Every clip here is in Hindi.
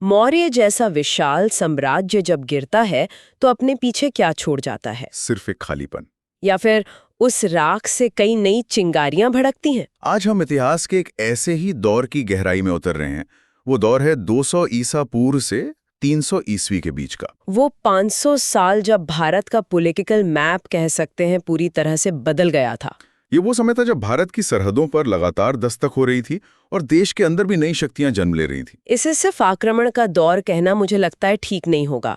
मौर्य जैसा विशाल साम्राज्य जब गिरता है तो अपने पीछे क्या छोड़ जाता है? सिर्फ एक खालीपन। या फिर उस राख से कई नई चिंगारियां भड़कती हैं? आज हम इतिहास के एक ऐसे ही दौर की गहराई में उतर रहे हैं। वो दौर है 200 ईसा पूर्व से 300 ईस्वी के बीच का। वो 500 साल जब भारत का पॉलिटिकल मैप कह सकते हैं पूरी तरह से बदल गया था। ये वो समय था जब भारत की सरहदों पर लगातार दस्तक हो रही थी और देश के अंदर भी नई शक्तियां जन्म ले रही थी। इसे सिर्फ आक्रमण का दौर कहना मुझे लगता है ठीक नहीं होगा।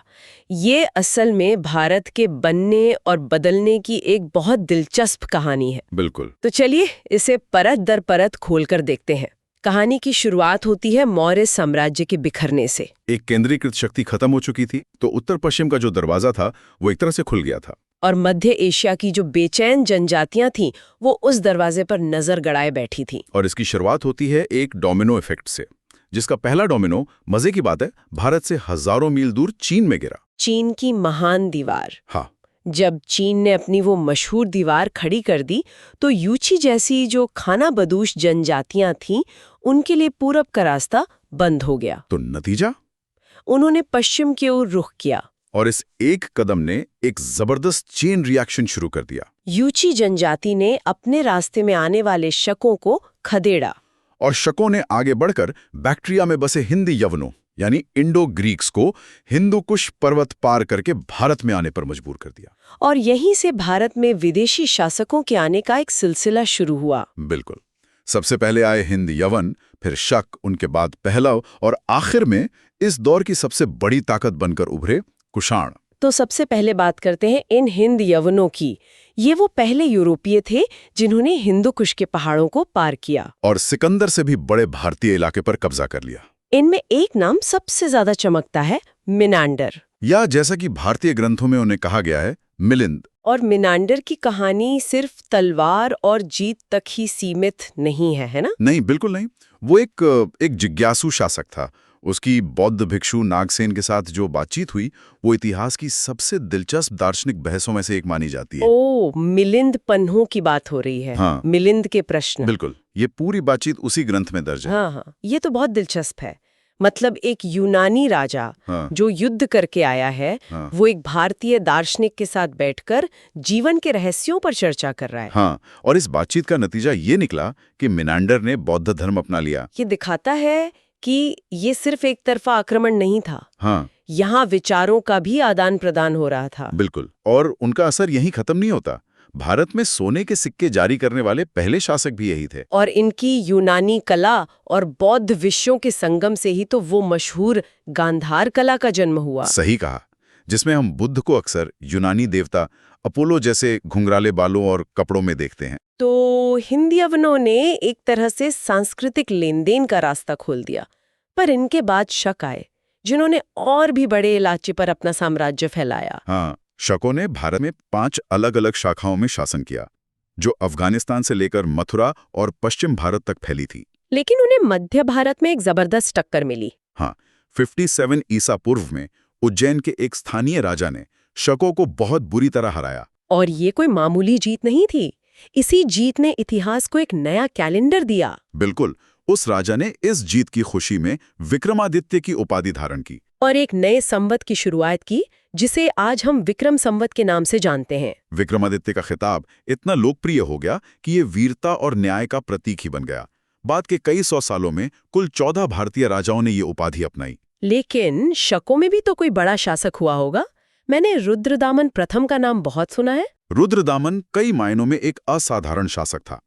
ये असल में भारत के बनने और बदलने की एक बहुत दिलचस्प कहानी है। बिल्कुल। तो चलिए इसे परत दर परत खोलकर देखते हैं। कहानी की शुरुआत होती है मौर्य साम्राज्य के बिखरने से। एक केंद्रीकृत शक्ति खत्म हो चुकी थी तो उत्तर पश्चिम का जो दरवाजा था वो एक तरह से खुल गया था। और मध्य एशिया की जो बेचैन जनजातियां थीं वो उस दरवाजे पर नजर गड़ाए बैठी थीं। और इसकी शुरुआत होती है एक डोमिनो इफेक्ट से, जिसका पहला डोमिनो, मजे की बात है, भारत से हजारों मील दूर चीन में गिरा। चीन की महान दीवार। हाँ। जब चीन ने अपनी वो मशहूर दीवार खड़ी कर दी तो यूची जैसी जो खाना बदूश जनजातियां थीं उनके लिए पूरब का रास्ता बंद हो गया। तो नतीजा? उन्होंने पश्चिम की ओर रुख किया और इस एक कदम ने एक जबरदस्त चेन रिएक्शन शुरू कर दिया। यूची जनजाति ने अपने रास्ते में आने वाले शकों को खदेड़ा और शकों ने आगे बढ़कर बैक्ट्रिया में बसे हिंदी यवनों यानी इंडो ग्रीक्स को हिंदू कुश पर्वत पार करके भारत में आने पर मजबूर कर दिया। और यहीं से भारत में विदेशी शासकों के आने का एक सिलसिला शुरू हुआ। बिल्कुल। सबसे पहले आए हिंद यवन, फिर शक, उनके बाद पहलव और आखिर में इस दौर की सबसे बड़ी ताकत बनकर उभरे कुषाण। तो सबसे पहले बात करते हैं इन हिंद यवनों की। ये वो पहले यूरोपीय थे जिन्होंने हिंदू कुश के पहाड़ों को पार किया और सिकंदर से भी बड़े भारतीय इलाके पर कब्जा कर लिया। इनमें एक नाम सबसे ज्यादा चमकता है, मिनांडर, या जैसा कि भारतीय ग्रंथों में उन्हें कहा गया है, मिलिंद। और मिनांडर की कहानी सिर्फ तलवार और जीत तक ही सीमित नहीं है ना? नहीं, बिल्कुल नहीं। वो एक जिज्ञासु शासक था। उसकी बौद्ध भिक्षु नागसेन के साथ जो बातचीत हुई वो इतिहास की सबसे दिलचस्प दार्शनिक बहसों में से एक मानी जाती है। मिलिंद पन्हों की बात हो रही है। हाँ। मिलिंद के प्रश्न। बिल्कुल। ये पूरी बातचीत उसी ग्रंथ में दर्ज है। हाँ, ये तो बहुत दिलचस्प है। मतलब एक यूनानी राजा जो युद्ध करके आया है वो एक भारतीय दार्शनिक के साथ बैठकर जीवन के रहस्यों पर चर्चा कर रहा है। हाँ, और इस बातचीत का नतीजा ये निकला कि मिनांडर ने बौद्ध धर्म अपना लिया। ये दिखाता है कि ये सिर्फ एक तरफा आक्रमण नहीं था। हाँ। यहाँ विचारों का भी आदान प्रदान हो रहा था। बिल्कुल। और उनका असर यहीं खत्म नहीं होता। भारत में सोने के सिक्के जारी करने वाले पहले शासक भी यही थे। और इनकी यूनानी कला और बौद्ध विषयों के संगम से ही तो वो मशहूर गांधार कला का जन्म हुआ। सही कहा, जिसमें हम बुद्ध को अक्सर यूनानी देवता अपोलो जैसे घुंघराले बालों और कपड़ों में देखते हैं। तो हिंद यवनों ने एक तरह से सांस्कृतिक लेनदेन का रास्ता खोल दिया। पर इनके बाद शक आए जिन्होंने और भी बड़े इलाके पर अपना साम्राज्य फैलाया। हाँ, शकों ने भारत में 5 अलग अलग शाखाओं में शासन किया जो अफगानिस्तान से लेकर मथुरा और पश्चिम भारत तक फैली थी। लेकिन उन्हें मध्य भारत में एक जबरदस्त टक्कर मिली। हाँ, 57 ईसा पूर्व में उज्जैन के एक स्थानीय राजा ने शकों को बहुत बुरी तरह हराया। और ये कोई मामूली जीत नहीं थी। इसी जीत ने इतिहास को एक नया कैलेंडर दिया। बिल्कुल। उस राजा ने इस जीत की खुशी में विक्रमादित्य की उपाधि धारण की और एक नए संवत की शुरुआत की जिसे आज हम विक्रम संवत के नाम से जानते हैं। विक्रमादित्य का खिताब इतना लोकप्रिय हो गया कि ये वीरता और न्याय का प्रतीक ही बन गया। बाद के कई सौ सालों में कुल 14 भारतीय राजाओं ने ये उपाधि अपनाई। लेकिन शकों में भी तो कोई बड़ा शासक हुआ होगा। मैंने रुद्रदामन प्रथम का नाम बहुत सुना है। रुद्रदामन कई मायनों में एक असाधारण शासक था।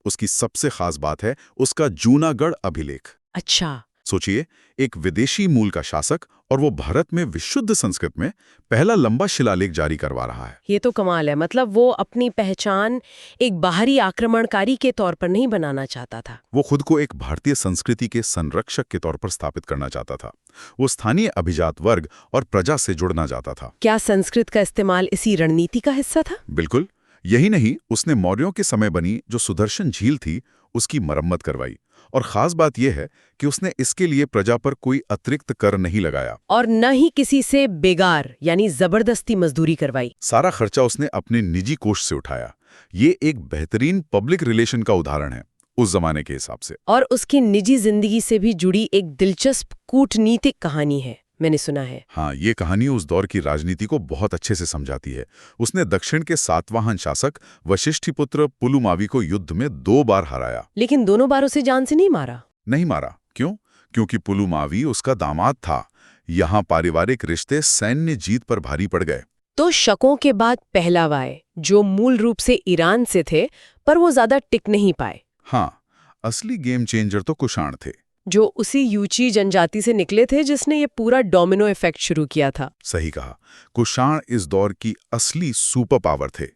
उसकी सबसे खास बात है उसका जूनागढ़ अभिलेख। अच्छा। सोचिए, एक विदेशी मूल का शासक और वो भारत में विशुद्ध संस्कृत में पहला लंबा शिलालेख जारी करवा रहा है। ये तो कमाल है। मतलब वो अपनी पहचान एक बाहरी आक्रमणकारी के तौर पर नहीं बनाना चाहता था। वो खुद को एक भारतीय संस्कृति के संरक्षक के तौर पर स्थापित करना चाहता था। वो स्थानीय अभिजात वर्ग और प्रजा से जुड़ना चाहता था। क्या संस्कृत का इस्तेमाल इसी रणनीति का हिस्सा था? बिल्कुल। यही नहीं, उसने मौर्यों के समय बनी जो सुदर्शन झील थी उसकी मरम्मत करवाई। और खास बात यह है कि उसने इसके लिए प्रजा पर कोई अतिरिक्त कर नहीं लगाया और न ही किसी से बेगार यानी जबरदस्ती मजदूरी करवाई। सारा खर्चा उसने अपने निजी कोष से उठाया। ये एक बेहतरीन पब्लिक रिलेशन का उदाहरण है। उस जमाने के हिसाब से। और उसकी निजी जिंदगी से भी जुड़ी एक दिलचस्प कूटनीतिक कहानी है, मैंने सुना है। हाँ, ये कहानी उस दौर की राजनीति को बहुत अच्छे से समझाती है। उसने दक्षिण के सातवाहन शासक वशिष्ठिपुत्र पुलुमावी को युद्ध में 2 बार हराया। लेकिन दोनों बार उसे जान से नहीं मारा। नहीं मारा। क्यों? क्योंकि पुलुमावी उसका दामाद था। यहाँ पारिवारिक रिश्ते सैन्य जीत पर भारी पड़ गए। तो शकों के बाद पहलावाए, जो मूल रूप से ईरान से थे, पर वो ज्यादा टिक नहीं पाए। हाँ, असली गेम चेंजर तो कुषाण थे, जो उसी यूची जनजाति से निकले थे जिसने ये पूरा डोमिनो इफेक्ट शुरू किया था। सही कहा। कुषाण इस दौर की असली सुपर पावर थे।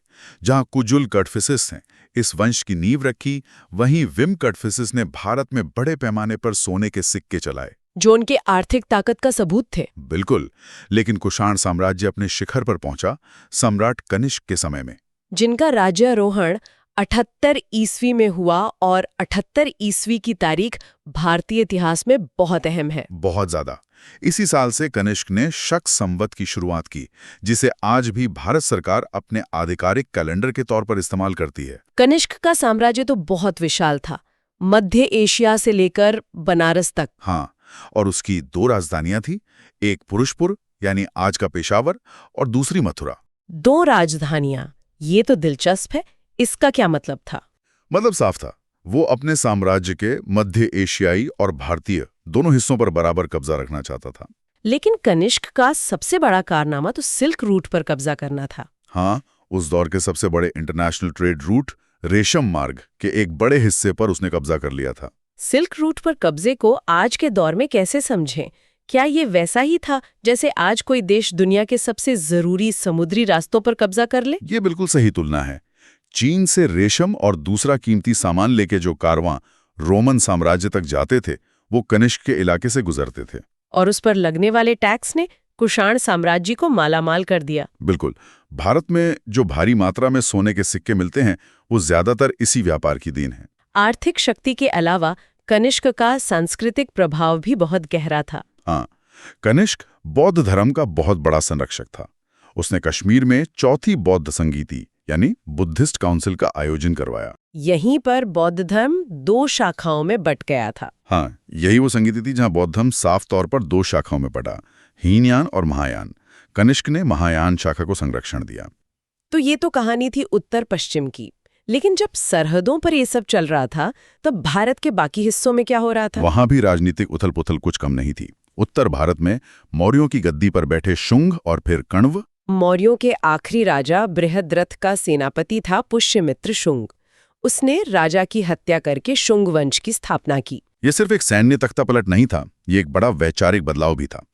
जहां कुजुल कटफिसिस ने इस वंश की नींव रखी, वहीं विम कटफिसिस ने भारत में बड़े पैमाने पर सोने के सिक्के चलाए, जो उनके आर्थिक ताकत का सबूत थे। बिल्कुल। लेकिन कुषाण साम्राज्य अपने शिखर पर पहुंचा सम्राट कनिष्क के समय में, जिनका राज्यारोहण 78 ईस्वी में हुआ, और 78 ईस्वी की तारीख भारतीय इतिहास में बहुत अहम है। बहुत ज्यादा। इसी साल से कनिष्क ने शक संवत की शुरुआत की, जिसे आज भी भारत सरकार अपने आधिकारिक कैलेंडर के तौर पर इस्तेमाल करती है। कनिष्क का साम्राज्य तो बहुत विशाल था, मध्य एशिया से लेकर बनारस तक। हाँ, और उसकी 2 राजधानियां थी, एक पुरुषपुर यानी आज का पेशावर, और दूसरी मथुरा। 2 राजधानियां, ये तो दिलचस्प है। इसका क्या मतलब था? मतलब साफ था, वो अपने साम्राज्य के मध्य एशियाई और भारतीय दोनों हिस्सों पर बराबर कब्जा रखना चाहता था। लेकिन कनिष्क का सबसे बड़ा कारनामा तो सिल्क रूट पर कब्जा करना था। हाँ, उस दौर के सबसे बड़े इंटरनेशनल ट्रेड रूट रेशम मार्ग के एक बड़े हिस्से पर उसने कब्जा कर लिया था। सिल्क रूट पर कब्जे को आज के दौर में कैसे समझें? क्या ये वैसा ही था जैसे आज कोई देश दुनिया के सबसे जरूरी समुद्री रास्तों पर कब्जा कर ले? ये बिल्कुल सही तुलना है। चीन से रेशम और दूसरा कीमती सामान लेके जो कारवां रोमन साम्राज्य तक जाते थे, वो कनिष्क के इलाके से गुजरते थे। और उस पर लगने वाले टैक्स ने कुषाण साम्राज्य को मालामाल कर दिया। बिल्कुल। भारत में जो भारी मात्रा में सोने के सिक्के मिलते हैं, वो ज्यादातर इसी व्यापार की देन है। आर्थिक शक्ति के अलावा कनिष्क का सांस्कृतिक प्रभाव भी बहुत गहरा था। हाँ, कनिष्क बौद्ध धर्म का बहुत बड़ा संरक्षक था। उसने कश्मीर में चौथी बौद्ध संगीति यानी बुद्धिस्ट काउंसिल का आयोजन करवाया। यहीं पर बौद्ध धर्म 2 शाखाओं में बंट गया था। हाँ, यही वो संगीति थी जहां बौद्ध धर्म साफ तौर पर 2 शाखाओं में बटा, हीनयान और महायान। कनिष्क ने महायान शाखा को संरक्षण दिया। तो ये तो कहानी थी उत्तर पश्चिम की। लेकिन जब सरहदों पर ये सब चल रहा था, तब भारत के बाकी हिस्सों में क्या हो रहा था? वहां भी राजनीतिक उथल-पुथल कुछ कम नहीं थी। उत्तर भारत में मौर्यों की गद्दी पर बैठे शुंग और फिर कण्व। मौर्यों के आखिरी राजा बृहद्रथ का सेनापति था पुष्यमित्र शुंग। उसने राजा की हत्या करके शुंग वंश की स्थापना की। ये सिर्फ एक सैन्य तख्तापलट नहीं था, ये एक बड़ा वैचारिक बदलाव भी था।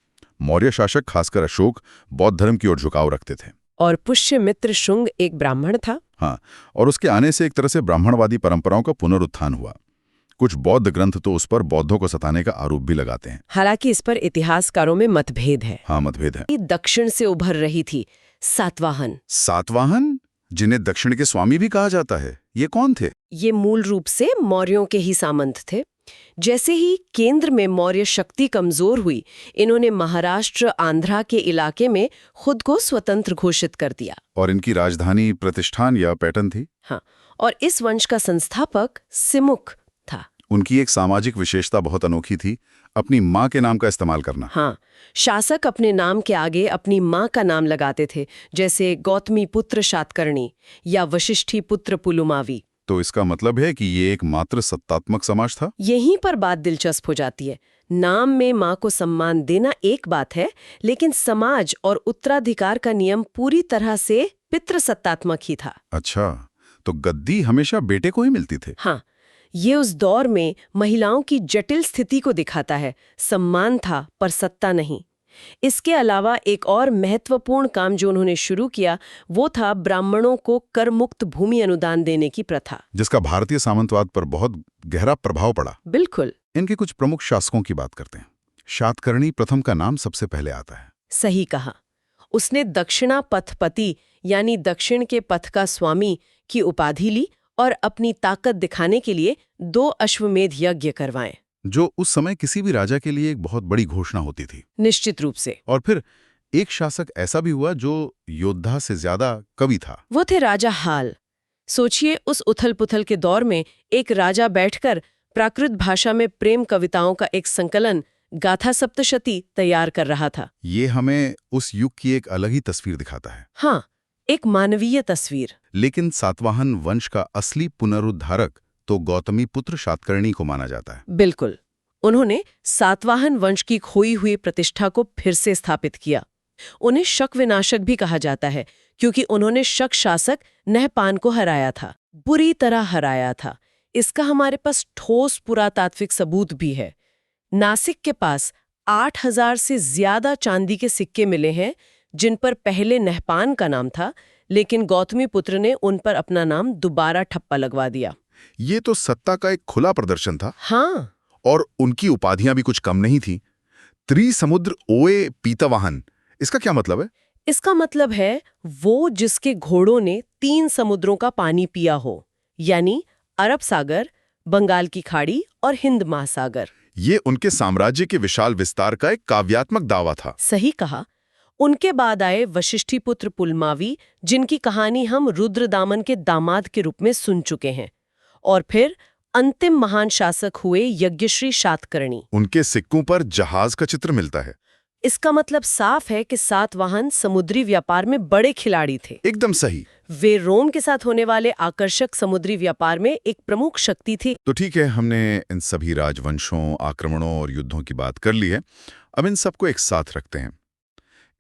मौर्य शासक, खासकर अशोक, बौद्ध धर्म की ओर झुकाव रखते थे। और पुष्यमित्र शुंग एक ब्राह्मण था। हाँ, और उसके आने से एक तरह से ब्राह्मणवादी परंपराओं का पुनरुत्थान हुआ। कुछ बौद्ध ग्रंथ तो उस पर बौद्धों को सताने का आरोप भी लगाते हैं। हालांकि इस पर इतिहासकारों में मतभेद है। हाँ, मतभेद है। ये दक्षिण से उभर रही थी सातवाहन। सातवाहन, जिन्हें दक्षिण के स्वामी भी कहा जाता है, ये कौन थे? ये मूल रूप से मौर्यों के ही सामंत थे। जैसे ही केंद्र में मौर्य शक्ति कमजोर हुई, इन्होंने महाराष्ट्र आंध्रा के इलाके में खुद को स्वतंत्र घोषित कर दिया। और इनकी राजधानी प्रतिष्ठान या पैटर्न थी। हाँ, और इस वंश का संस्थापक सिमुक था। उनकी एक सामाजिक विशेषता बहुत अनोखी थी, अपनी माँ के नाम का इस्तेमाल करना। हाँ, शासक अपने नाम के आगे अपनी माँ का नाम लगाते थे, जैसे गौतमी पुत्र शातकर्णी या वशिष्ठी पुत्र पुलुमावी। तो इसका मतलब है कि ये एक मात्र सत्तात्मक समाज था। यहीं पर बात दिलचस्प हो जाती है। नाम में माँ को सम्मान देना एक बात है, लेकिन समाज और उत्तराधिकार का नियम पूरी तरह से पितृसत्तात्मक ही था। अच्छा, तो गद्दी हमेशा बेटे को ही मिलती थी। हाँ, ये उस दौर में महिलाओं की जटिल स्थिति को दिखाता है। सम्मान था पर सत्ता नहीं। इसके अलावा एक और महत्वपूर्ण काम जो उन्होंने शुरू किया, वो था ब्राह्मणों को कर मुक्त भूमि अनुदान देने की प्रथा, जिसका भारतीय सामंतवाद पर बहुत गहरा प्रभाव पड़ा। बिल्कुल। इनके कुछ प्रमुख शासकों की बात करते हैं। शातकर्णी प्रथम का नाम सबसे पहले आता है। सही कहा। उसने दक्षिणा पथपति यानी दक्षिण के पथ का स्वामी की उपाधि ली और अपनी ताकत दिखाने के लिए 2 अश्वमेध यज्ञ करवाए, जो उस समय किसी भी राजा के लिए एक बहुत बड़ी घोषणा होती थी। निश्चित रूप से। और फिर एक शासक ऐसा भी हुआ जो योद्धा से ज्यादा कवि था। वो थे राजा हाल। सोचिए, उस उथल-पुथल के दौर में एक राजा बैठकर प्राकृत भाषा में प्रेम कविताओं का एक संकलन गाथा सप्तशती तैयार कर रहा था। ये हमें उस युग की एक अलग ही तस्वीर दिखाता है। हाँ, एक मानवीय तस्वीर। लेकिन सातवाहन वंश का असली पुनरुद्धारक तो गौतमी पुत्र शातकर्णी को माना जाता है। बिल्कुल। उन्होंने सातवाहन वंश की खोई हुई प्रतिष्ठा को फिर से स्थापित किया। उन्हें शक विनाशक भी कहा जाता है, क्योंकि उन्होंने शक शासक नहपान को हराया था, बुरी तरह हराया था। इसका हमारे पास ठोस पुरातात्विक सबूत भी है। नासिक के पास 8000 से ज्यादा चांदी के सिक्के मिले हैं, जिन पर पहले नहपान का नाम था, लेकिन गौतमी पुत्र ने उन पर अपना नाम दोबारा ठप्पा लगवा दिया। ये तो सत्ता का एक खुला प्रदर्शन था। हाँ, और उनकी उपाधियां भी कुछ कम नहीं थी। त्रिसमुद्र ओए पीतवाहन, इसका क्या मतलब है? इसका मतलब है वो जिसके घोड़ों ने 3 समुद्रों का पानी पिया हो, यानी अरब सागर, बंगाल की खाड़ी और हिंद महासागर। ये उनके साम्राज्य के विशाल विस्तार का एक काव्यात्मक दावा था। सही कहा। उनके बाद आए वशिष्ठीपुत्र पुलमावी, जिनकी कहानी हम रुद्रदामन के दामाद के रूप में सुन चुके हैं। और फिर अंतिम महान शासक हुए यज्ञश्री शातकर्णी। उनके सिक्कों पर जहाज का चित्र मिलता है। इसका मतलब साफ है कि सातवाहन समुद्री व्यापार में बड़े खिलाड़ी थे। एकदम सही। वे रोम के साथ होने वाले आकर्षक समुद्री व्यापार में एक प्रमुख शक्ति थी। तो ठीक है, हमने इन सभी राजवंशों, आक्रमणों और युद्धों की बात कर ली है। अब इन सबको एक साथ रखते हैं।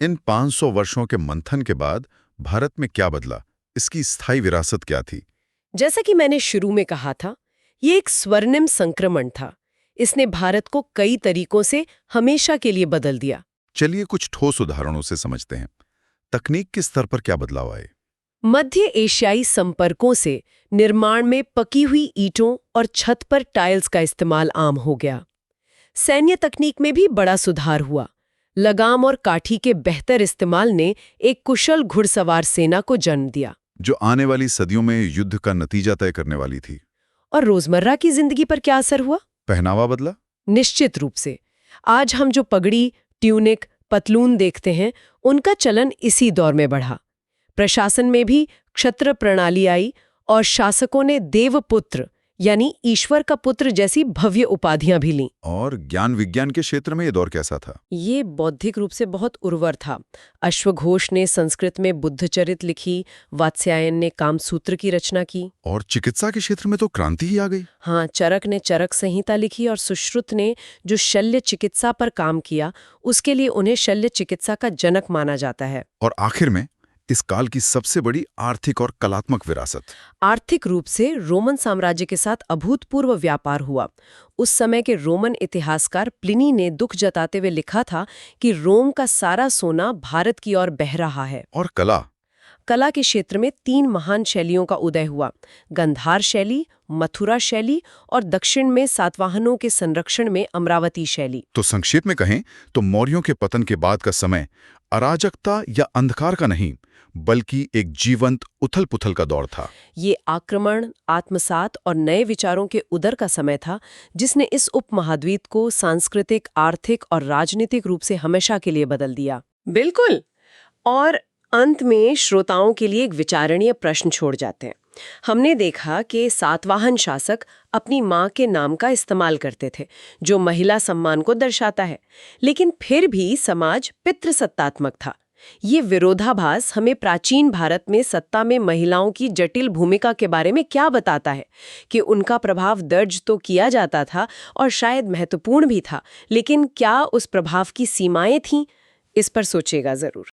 इन 500 वर्षों के मंथन के बाद भारत में क्या बदला? इसकी स्थायी विरासत क्या थी? जैसा कि मैंने शुरू में कहा था, ये एक स्वर्णिम संक्रमण था। इसने भारत को कई तरीकों से हमेशा के लिए बदल दिया। चलिए कुछ ठोस उदाहरणों से समझते हैं। तकनीक के स्तर पर क्या बदलाव आए? मध्य एशियाई संपर्कों से निर्माण में पकी हुई ईंटों और छत पर टाइल्स का इस्तेमाल आम हो गया। सैन्य तकनीक में भी बड़ा सुधार हुआ। लगाम और काठी के बेहतर इस्तेमाल ने एक कुशल घुड़सवार सेना को जन्म दिया, जो आने वाली सदियों में युद्ध का नतीजा तय करने वाली थी। और रोजमर्रा की जिंदगी पर क्या असर हुआ? पहनावा बदला? निश्चित रूप से। आज हम जो पगड़ी, ट्यूनिक, पतलून देखते हैं, उनका चलन इसी दौर में बढ़ा। प्रशासन में भी क्षत्र प्रणाली आई और शासकों ने देवपुत्र यानी ईश्वर का पुत्र जैसी भव्य उपाधियां भी लीं। और ज्ञान विज्ञान के क्षेत्र में ये दौर कैसा था? ये बौद्धिक रूप से बहुत उर्वर था। अश्वघोष ने संस्कृत में बुद्धचरित लिखी, वात्स्यायन ने कामसूत्र की रचना की। और चिकित्सा के क्षेत्र में तो क्रांति ही आ गई। हाँ, चरक ने चरक संहिता लिखी और सुश्रुत ने जो शल्य चिकित्सा पर काम किया, उसके लिए उन्हें शल्य चिकित्सा का जनक माना जाता है। और आखिर में इस काल की सबसे बड़ी आर्थिक और कलात्मक विरासत। आर्थिक रूप से रोमन साम्राज्य के साथ अभूतपूर्व व्यापार हुआ। उस समय के रोमन इतिहासकार प्लिनी ने दुख जताते हुए लिखा था कि रोम का सारा सोना भारत की ओर बह रहा है। और कला के क्षेत्र में 3 महान शैलियों का उदय हुआ: गंधार शैली, मथुरा शैली और दक्षिण में सातवाहनों के संरक्षण में अमरावती शैली। तो संक्षेप में कहें तो मौर्यों के पतन के बाद का समय अराजकता या अंधकार का नहीं, बल्कि एक जीवंत उथल-पुथल का दौर था। ये आक्रमण, आत्मसात और नए विचारों के उदय का समय था, जिसने इस उपमहाद्वीप को सांस्कृतिक, आर्थिक और राजनीतिक रूप से हमेशा के लिए बदल दिया। बिल्कुल। और अंत में श्रोताओं के लिए एक विचारणीय प्रश्न छोड़ जाते हैं। हमने देखा कि सातवाहन शासक अपनी मां के नाम का इस्तेमाल करते थे, जो महिला सम्मान को दर्शाता है, लेकिन फिर भी समाज पितृसत्तात्मक था। ये विरोधाभास हमें प्राचीन भारत में सत्ता में महिलाओं की जटिल भूमिका के बारे में क्या बताता है? कि उनका प्रभाव दर्ज तो किया जाता था और शायद महत्वपूर्ण भी था, लेकिन क्या उस प्रभाव की सीमाएं थीं? इस पर सोचेगा जरूर।